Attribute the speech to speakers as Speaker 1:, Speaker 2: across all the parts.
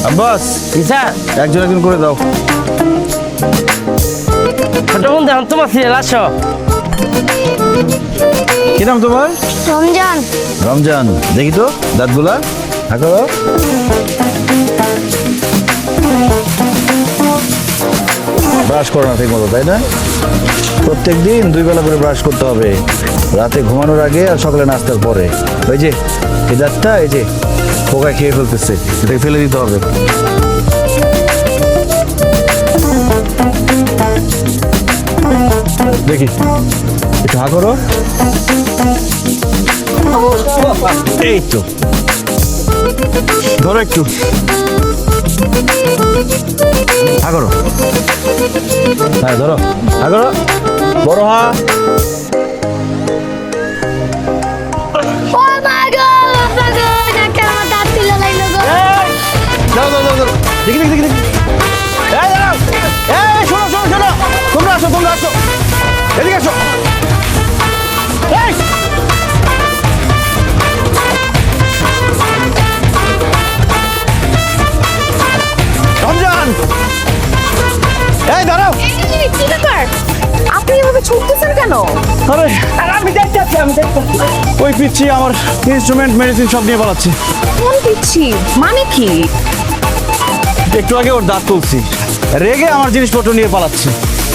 Speaker 1: Abbas
Speaker 2: sir
Speaker 1: একজন একজন করে দাও।
Speaker 2: ছোট বোন দেখুন তোমার সিরিয়াল আসো।
Speaker 1: কি নাম তোমার?
Speaker 3: রমজান।
Speaker 1: রমজান। দেখি তো দাঁতগুলা হাঁকো। ব্রাশ করো না ঠিক মতো, তাই না? প্রত্যেক দিন 2 বেলা করে ব্রাশ করতে হবে, রাতে ঘুমানোর আগে আর সকালে নাস্তার পরে। ওই যে এই দাঁতটা এই যে পোকা খেয়ে ফেলতেছে, এটাকে ফেলে দিতে হবে। দেখি একটু হা করো। এই তো ধরো একটু হা করো। হ্যাঁ ধরো হা করো, বড় হা।
Speaker 3: ও মা গো বাবা গো, নাকে আমার দাঁত তুলে লাইলো গো।
Speaker 1: দাও দাও দাও দাও, দেখি দেখি দেখি দেখি। এই দাঁড়াও, এই শোনো শোনো শোনো, তোমরা আসো তোমরা আসো, এদিকে আসো। এই রমজান, এই দাঁড়াও।
Speaker 4: কি ব্যাপার? আপনি এভাবে ছুটতেছেন কেন?
Speaker 1: আরে
Speaker 2: আমি দেখতেছি আমি দেখতেছি।
Speaker 1: ওই পিচ্ছি আমার ইনস্ট্রুমেন্ট মেডিসিন সব নিয়ে পালাচ্ছে।
Speaker 4: কোন দিচ্ছি মানে কি?
Speaker 1: একটু আগে ওর দাঁত তুলছি, রেগে আমার জিনিসপত্র নিয়ে পালাচ্ছে।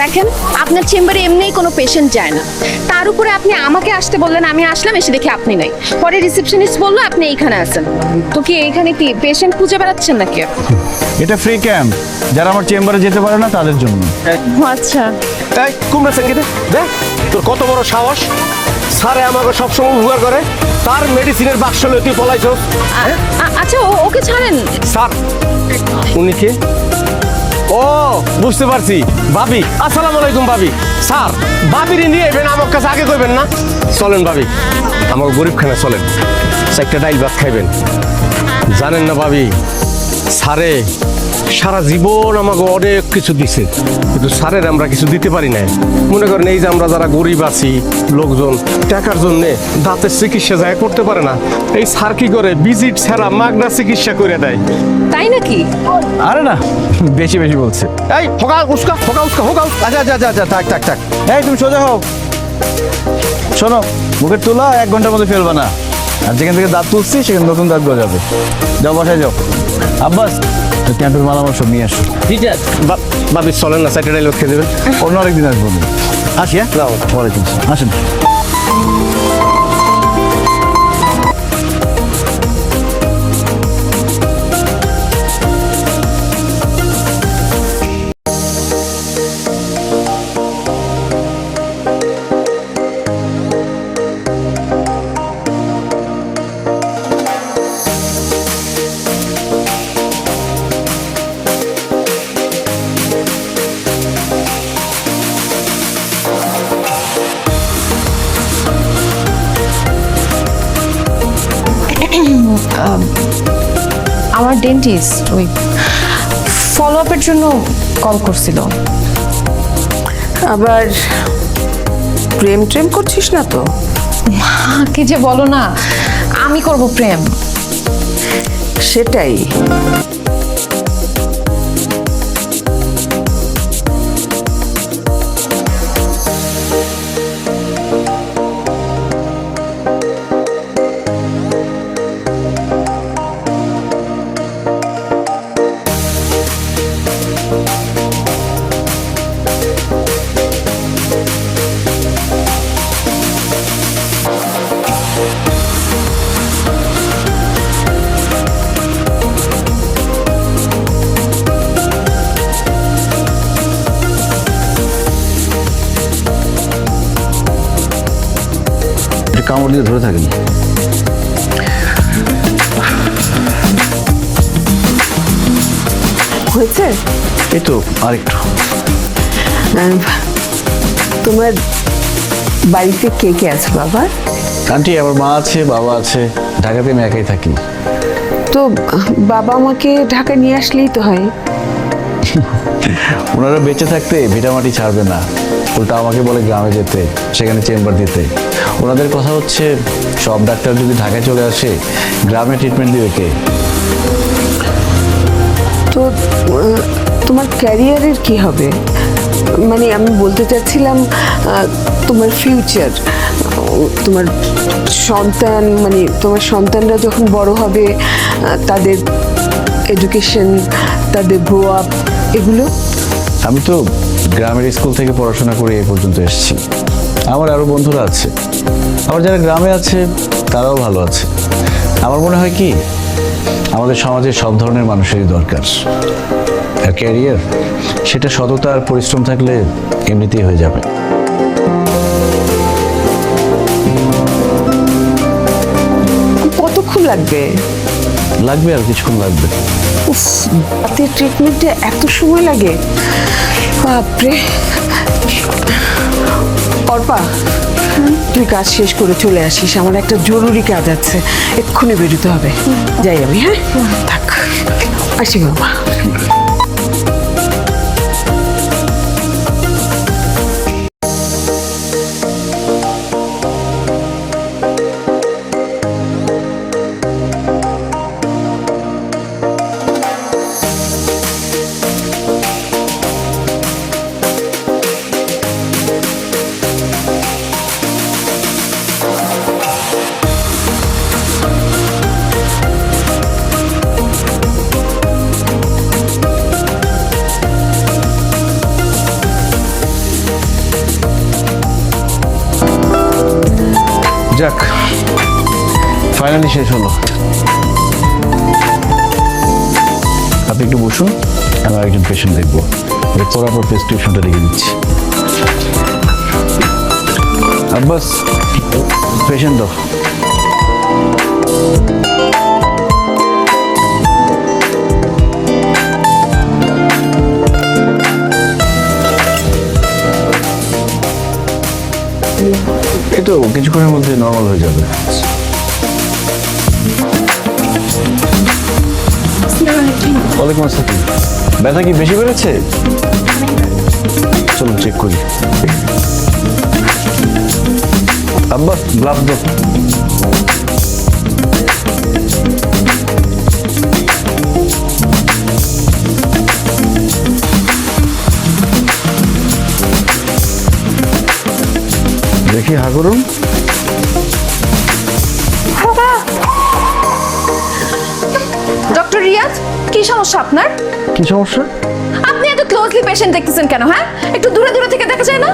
Speaker 4: দেখেন, আপনার চেম্বারে এমনিই কোনো পেশেন্ট যায় না, তার উপরে আপনি আমাকে আসতে বললেন, আমি আসলাম, এসে দেখি আপনি নাই। পরে রিসেপশনিস্ট বললো আপনি এইখানে আছেন। তো কি এইখানে কি পেশেন্ট খুঁজে বেড়াচ্ছেন নাকি?
Speaker 1: এটা ফ্রি ক্যাম্প, যারা আমার চেম্বারে যেতে পারে না তাদের জন্য।
Speaker 4: ও আচ্ছা।
Speaker 5: এই কুমড়া সঙ্গীতে দেখ তোর কত বড় সাহস, স্যারে আমাকে সবসময় উপকার করে, তার মেডিসিনের বাক্স লয়ে তুই পলাইছস।
Speaker 4: আচ্ছা ওকে ছাড়েন।
Speaker 5: স্যার উনি কে? ও বুঝতে পারছি, ভাবি। আসসালামু আলাইকুম ভাবি। স্যার ভাবিরে নিয়ে এবেন আমার কাছে আগে কইবেন না। চলেন ভাবি, আমার গরিবখানা চলেন, একটা ডাইল ভাত খাইবেন। জানেন না ভাবি, স্যারে সারা জীবন আমাকে অনেক কিছু দিছে, কিন্তু স্যারের আমরা কিছু দিতে পারি না। মনে করেন এই যে আমরা যারা গরিব আছি লোকজন, টাকার জন্য দাঁতের চিকিৎসা যায় করতে পারে না, এই স্যার কি করে ভিজিট ছাড়া মাগনা চিকিৎসা করে দেয়।
Speaker 4: তাই নাকি?
Speaker 1: আরে না, বেশি বেশি বলছে।
Speaker 5: এই হোকা উস্কা হোকা উস্কা হোকা উস্কা।
Speaker 1: আচ্ছা আচ্ছা আচ্ছা আচ্ছা, থাক থাক থাক। এই তুমি সোজা হও। শোনো, মুখের তুলা 1 ঘন্টার মধ্যে ফেলবা না, আর যেখান থেকে দাঁত তুলছি সেখানে নতুন দাঁত গজাবে। যাও বাসায় যাও। আব্বাস ক্যাম্পের মালামাল সব নিয়ে আসো।
Speaker 2: ঠিক আছে।
Speaker 5: ভাবি চলেন না, চারটে ডাইল খেয়ে দেবেন।
Speaker 1: অন্য আরেকদিন আসবো। আসি হ্যাঁ, ওয়ালাইকুম আসসালাম। আসেন।
Speaker 4: আমার ডেন্টিস্ট ওই ফলো আপের জন্য কল করছিল।
Speaker 6: আবার প্রেম ট্রেম করছিস না তো?
Speaker 4: কি যে বলো না, আমি করব প্রেম?
Speaker 6: সেটাই।
Speaker 1: কামড় দিয়ে ধরে থাকেন।
Speaker 6: হয়েছে?
Speaker 1: এই তো আরেকটু।
Speaker 6: তোমার বাড়িতে কে কে আছে বাবা?
Speaker 1: আন্টি আমার মা আছে, বাবা আছে, ঢাকাতে আমি একাই থাকি।
Speaker 6: তো বাবা আমাকে ঢাকা নিয়ে আসলেই তো হয়।
Speaker 1: ওনারা বেঁচে থাকতে ভিটামাটি ছাড়বে না, উল্টা আমাকে বলে গ্রামে যেতে, সেখানে চেম্বার দিতে। ওনাদের কথা হচ্ছে সব ডাক্তার যদি ঢাকায় চলে আসে, গ্রামে ট্রিটমেন্ট দিবে কে?
Speaker 6: তো তোমার ক্যারিয়ারের কি হবে? মানে আমি বলতে চাচ্ছিলাম তোমার ফিউচার, তোমার সন্তান, মানে তোমার সন্তানরা যখন বড় হবে তাদের এডুকেশন, তাদের গ্রো আপ, এগুলো।
Speaker 1: আমি তো গ্রামের স্কুল থেকে পড়াশোনা করে এ পর্যন্ত এসেছি। আমার আরও বন্ধুরা আছে, আমার যারা গ্রামে আছে তারাও ভালো আছে। আমার মনে হয় কি, আমাদের সমাজে সব ধরনের মানুষেরই দরকার। আর ক্যারিয়ার, সেটা সততা আর পরিশ্রম থাকলে এমনিতেই হয়ে যাবে।
Speaker 6: কতক্ষণ লাগবে?
Speaker 1: লাগবে আর কিছুক্ষণ লাগবে।
Speaker 6: উফ, দাঁতের ট্রিটমেন্টে এত সময় লাগে? বাপরে। অর্পা, তুই কাজ শেষ করে চলে আসিস, আমার একটা জরুরি কাজ আছে, এক্ষুনি বেরোতে হবে। যাই আমি, হ্যাঁ? থাক, আসি বাবা।
Speaker 1: যাক, ফাইনালি শেষ হলো। আপনি একটু বসুন, আমার একজন পেশেন্ট দেখবো। এরপর আপনার প্রেসক্রিপশনটা লিখে দিচ্ছি। আব্বাস, পেশেন্ট দাও। এই তো কিছুক্ষণের মধ্যে নর্মাল হয়ে যাবে। ওয়ালাইকুম আসসালাম। ব্যথা কি বেশি বেড়েছে? চলুন চেক করি। আব্বা, গ্লাভস দাও। দেখি, হা করুন।
Speaker 4: ডক্টর রিয়াজ, কি সমস্যা আপনার?
Speaker 1: কি সমস্যা?
Speaker 4: আপনি এত ক্লোজলি পেশেন্ট দেখতেছেন কেন? হ্যাঁ, একটু দূরে দূরে থেকে দেখা যায় না?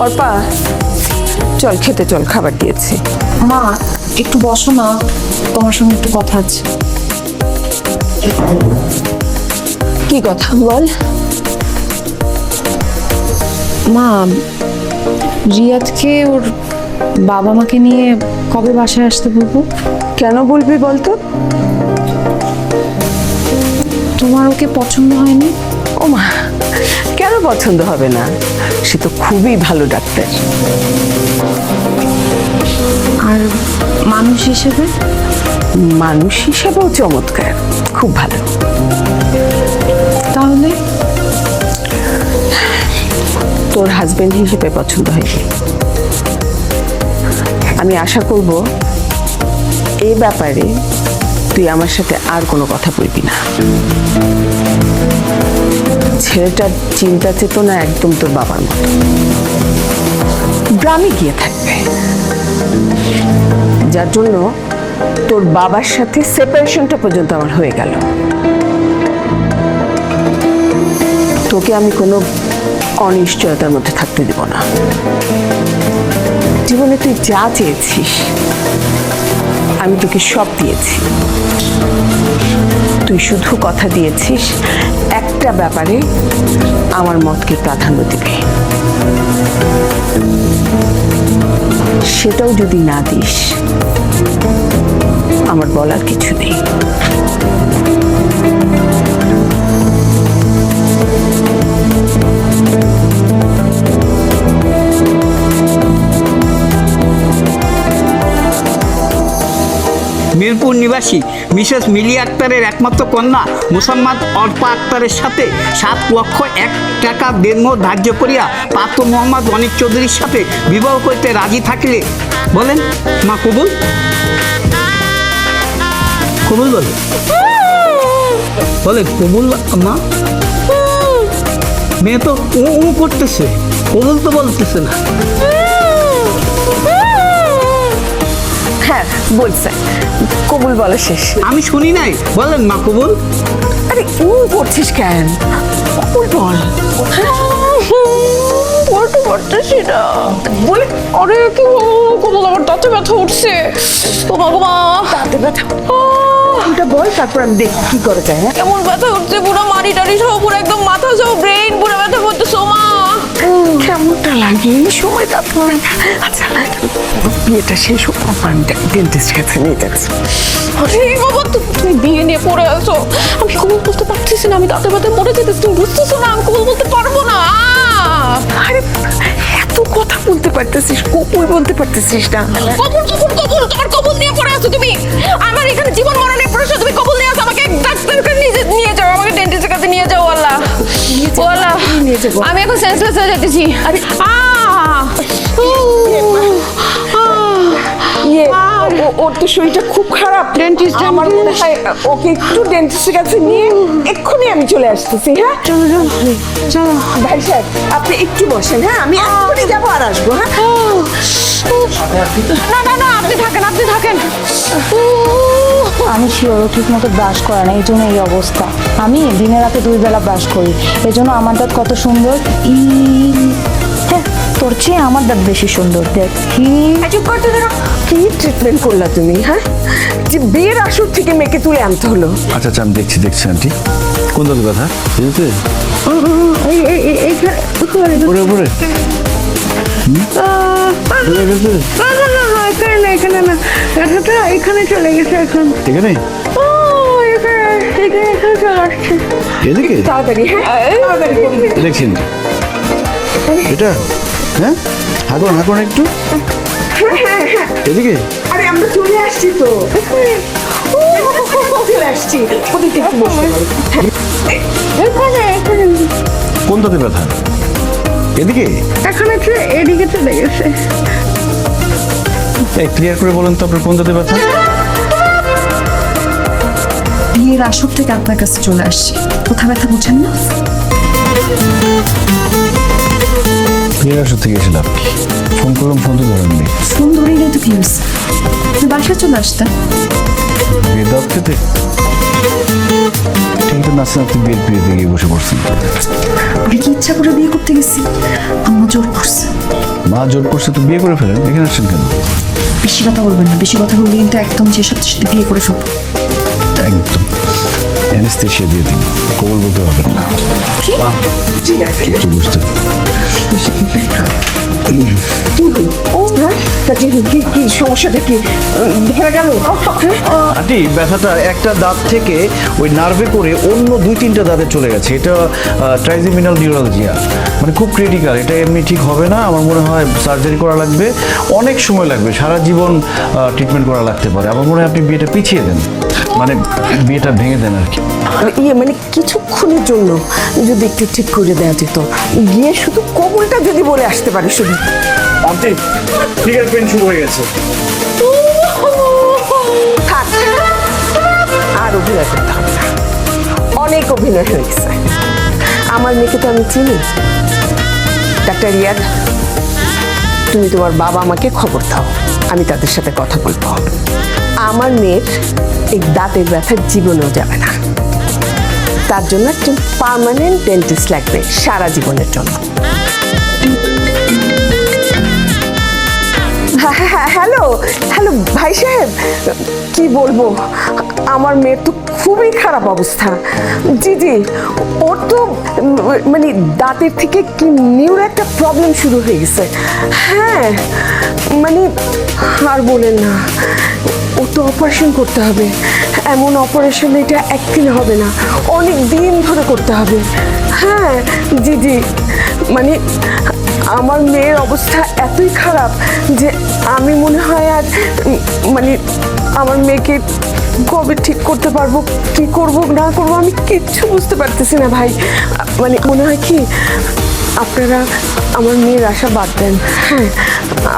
Speaker 6: অর্পা, চল খেতে চল, খাবার দিয়েছি।
Speaker 4: মা, একটু বসো না, তোমার সঙ্গে একটু কথা আছে।
Speaker 6: কি কথা বল?
Speaker 4: মা, রিয়াদকে ওর বাবা মাকে নিয়ে কবে বাসায় আসতে বলবো?
Speaker 6: কেন বলবি বলতো?
Speaker 4: তোমার ওকে পছন্দ হয়নি?
Speaker 6: ও মা, কেন পছন্দ হবে না? সে তো খুবই ভালো ডাক্তার।
Speaker 4: আর মানুষ হিসেবে?
Speaker 6: মানুষ হিসেবেও চমৎকার, খুব ভালো।
Speaker 4: তাহলে
Speaker 6: তোর হাজবেন্ড হিসেবে পছন্দ হয়নি। আমি আশা করব এই ব্যাপারে তুই আমার সাথে আর কোনো কথা বলবি না। ছেলেটার চিন্তা চেতনা একদম তোর বাবার মতো, গ্রামে গিয়ে থাকবে, যার জন্য তোর বাবার সাথে সেপারেশনটা পর্যন্ত আমার হয়ে গেল। তোকে আমি কোনো অনিশ্চয়তার মধ্যে থাকতে দেব না। জীবনে তুই যা চেয়েছিস আমি তোকে সব দিয়েছি। তুই শুধু কথা দিয়েছিস একটা ব্যাপারে আমার মতকে প্রাধান্য দিবি, সেটাও যদি না দিস আমার বলার কিছু নেই।
Speaker 7: মিরপুর নিবাসী মিসেস মিলি আক্তারের একমাত্র কন্যা মুসাম্মাদ অর্পা আক্তারের সাথে 7,01,000 দেনমোহ ধার্য করিয়া পাত্র মোহাম্মদ অনিক চৌধুরীর সাথে বিবাহ করতে রাজি থাকলে বলেন মা কবুল? কবুল বলে বলে কবুল মা? মেয়ে তো উ করতেছে, কবুল তো বলতেছে না।
Speaker 6: হ্যাঁ বলছে, কবুল বলা শেষ।
Speaker 7: আমি শুনি নাই, বলেন মা কবুল?
Speaker 6: আরে করছিস কেন? কবুল বল।
Speaker 4: বলতে পারতেছি না বলে। আরে কি কবল, আমার দাঁতে ব্যথা উঠছে। ও বাবা,
Speaker 6: দাঁতে ব্যথা? ওটা বল, তারপর আমি দেখি কি করা যায়। হ্যাঁ,
Speaker 4: কেমন ব্যথা উঠছে, পুরো মারি টারি সহ, পুরো একদম মাথা সহ ব্রেন পুরো ব্যথা করতেছে। মা
Speaker 6: কেমনটা লাগে এই সময়? তারপর আচ্ছা, বিয়েটা শেষ হোক, আমি ডেন্টিস্ট কাছে নিয়ে যাচ্ছি।
Speaker 4: আরে বাবা, তুমি বিয়ে নিয়ে পড়ে আছো, আমি কবল বলতে পারতেছি না, আমি দাঁতে ব্যথা মরে যেতেছি, তুমি বুঝতেছো না? আমি কবল বলতে পারবো না।
Speaker 6: আরে এত কথা বলতে পারতেছিস, কবুল বলতে পারতেছিস না?
Speaker 4: কবুল কবুল কবুল, তোমার কবুল নিয়ে পড়ে আছো তুমি। আমার এখানে জীবন মরণের প্রশ্ন, তুমি কবুল নিয়ে আসো। আমাকে ডাক্তারের কাছে নিয়ে যাও, আমাকে ডেন্টিস্টের কাছে নিয়ে যাও। আল্লাহ আল্লাহ,
Speaker 6: নিয়ে যাবো।
Speaker 4: আমি এখন সেন্সলেস হয়ে যেতেছি।
Speaker 6: আরে ওর তো শরীরটা খুব খারাপ। ডেন্টিস্ট, আমার মনে হয় ওকে একটু ডেন্টিস্টের কাছে নিয়ে এক্ষুনি আমি চলে আসতেছি। হ্যাঁ
Speaker 4: চলো চলো চলো।
Speaker 6: ভাই সাহেব, আপনি একটু বসেন। হ্যাঁ, আমি এক্ষুনি যাবো আর আসবো। হ্যাঁ,
Speaker 4: না না না, আপনি থাকেন, আপনি থাকেন।
Speaker 8: আমি শিওর ঠিক মতো ব্রাশ করে না, এই জন্য এই অবস্থা। আমি দিনে রাতে 2 বেলা ব্রাশ করি, এই জন্য আমার দাঁত কত সুন্দর। হ্যাঁ, তোর চেয়ে আমার দাঁত বেশি সুন্দর। দেখ কি
Speaker 6: কি ট্রিটমেন্ট করলা তুমি? হ্যাঁ, যে বিয়ের আসর থেকে মেয়েকে তুলে আনতে হলো।
Speaker 1: আচ্ছা আচ্ছা, আমি দেখছি আন্টি। কোন দাঁতের ব্যথা? বুঝতে উপরে উপরে
Speaker 2: এখানে না, ব্যথাটা এখানে চলে গেছে এখন।
Speaker 1: এখানে
Speaker 2: এখানে চলে আসছে।
Speaker 1: এদিকে
Speaker 6: তাড়াতাড়ি, হ্যাঁ তাড়াতাড়ি করুন।
Speaker 1: দেখছেন এটা? হ্যাঁ, হাঁকুন একটু এদিকে।
Speaker 6: আরে আমরা চলে আসছি তো, চলে আসছি। ওদিকে একটু বসতে পারো।
Speaker 1: কোন দাঁতে ব্যথা? এদিকে?
Speaker 2: এখন হচ্ছে এদিকে চলে গেছে।
Speaker 1: ক্লিয়ার করে বলেন তো আপনার কোন দাঁতে ব্যথা?
Speaker 4: বিয়ের আসর থেকে আপনার কাছে চলে আসছি, কোথা ব্যথা বুঝেন না?
Speaker 1: বিয়ের আসর থেকে এসেছিলাম, ফোন করলাম, ফোন তো ধরেননি।
Speaker 4: ফোন ধরে গেলে তো কি হয়েছে? বাসায় চলে আসতেন।
Speaker 1: বিয়ের দাঁত খেতে ঠিক তো নাচতে নাচতে বিয়ের বিয়েতে গিয়ে বসে পড়ছেন।
Speaker 4: আমি কি ইচ্ছা করে বিয়ে করতে গেছি? আম্মা জোর করছে।
Speaker 1: মা জোর করছে তো বিয়ে করে ফেলেন, এখানে আসছেন কেন?
Speaker 4: বেশি কথা বলবেন না, বেশি কথা বললে কিন্তু একদম যে সাথে সাথে বিয়ে করে ফেলবো।
Speaker 1: একদম অ্যানেস্থেশিয়া দিয়ে দিন, কবল বলতে পারবেন না।
Speaker 6: ঠিক আছে,
Speaker 1: একটু বুঝতে
Speaker 6: ও হ্যাঁ তা কি সমস্যাটা কি ধরে গেল?
Speaker 1: আন্টি ব্যথাটা একটা দাঁত থেকে ওই নার্ভে করে অন্য 2-3টা দাঁতে চলে গেছে। এটা ট্রাইজেমিনাল নিউরালজিয়া, মানে খুব ক্রিটিক্যাল। এটা এমনি ঠিক হবে না, আমার মনে হয় সার্জারি করা লাগবে, অনেক সময় লাগবে, সারা জীবন ট্রিটমেন্ট করা লাগতে পারে। আমার মনে হয় আপনি বিয়েটা পিছিয়ে দেন, মানে বিয়েটা ভেঙে দেন আর কি।
Speaker 6: মানে কিছুক্ষণের জন্য যদি একটু ঠিক করে দেওয়া যেত, গিয়ে শুধু কোমলটা যদি বলে আসতে পারি শুধু।
Speaker 1: আন্টি ফিঙ্গার প্রিন্ট শুরু হয়ে গেছে।
Speaker 6: থাক, আর অভিনয় করতে হবে না, অনেক অভিনয় হয়ে গেছে। আমার মেয়েকে তো আমি চিনি। ডাক্তার রিয়াদ, তুমি তোমার বাবা আমাকে খবর দাও, আমি তাদের সাথে কথা বলবো। আমার মেয়ের এই দাঁতের ব্যথা জীবনেও যাবে না, তার জন্য একজন পার্মানেন্ট ডেন্টিস্ট লাগবে সারা জীবনের জন্য। হ্যালো হ্যালো ভাই সাহেব, কি বলবো, আমার মেয়ের তো খুবই খারাপ অবস্থা। জি জি, ওর তো মানে দাঁতের থেকে কি নিউরো একটা প্রবলেম শুরু হয়ে গেছে। হ্যাঁ মানে আর বলেন না, ও তো অপারেশন করতে হবে। এমন অপারেশন এটা একদিন হবে না, অনেক দিন ধরে করতে হবে। হ্যাঁ জি জি, মানে আমার মেয়ের অবস্থা এতই খারাপ যে আমি মনে হয় আর মানে আমার মেয়েকে কবে ঠিক করতে পারবো, কি করব না করবো আমি কিচ্ছু বুঝতে পারতেছি না ভাই। মানে মনে হয় কি আপনারা আমার মেয়ের আশা বাদ দেন। হ্যাঁ,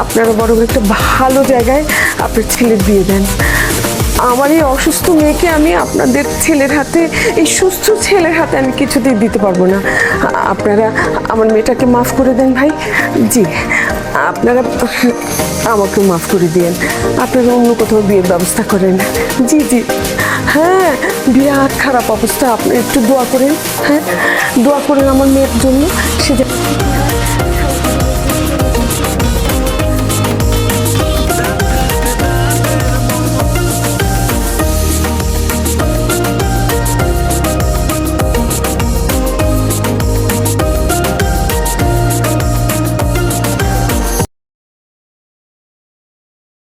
Speaker 6: আপনারা বরং একটা ভালো জায়গায় আপনার ছেলের বিয়ে দেন। আমার এই অসুস্থ মেয়েকে আমি আপনাদের ছেলের হাতে, এই সুস্থ ছেলের হাতে আমি কিছুতেই দিতে পারবো না। আপনারা আমার মেয়েটাকে মাফ করে দেন ভাই। জি, আপনারা আমাকে মাফ করে দিয়েন, আপনারা অন্য কোথাও বিয়ের ব্যবস্থা করেন। জি জি, হ্যাঁ বিরাট খারাপ অবস্থা, আপনি একটু দোয়া করেন। হ্যাঁ দোয়া করেন আমার মেয়ের জন্য, সে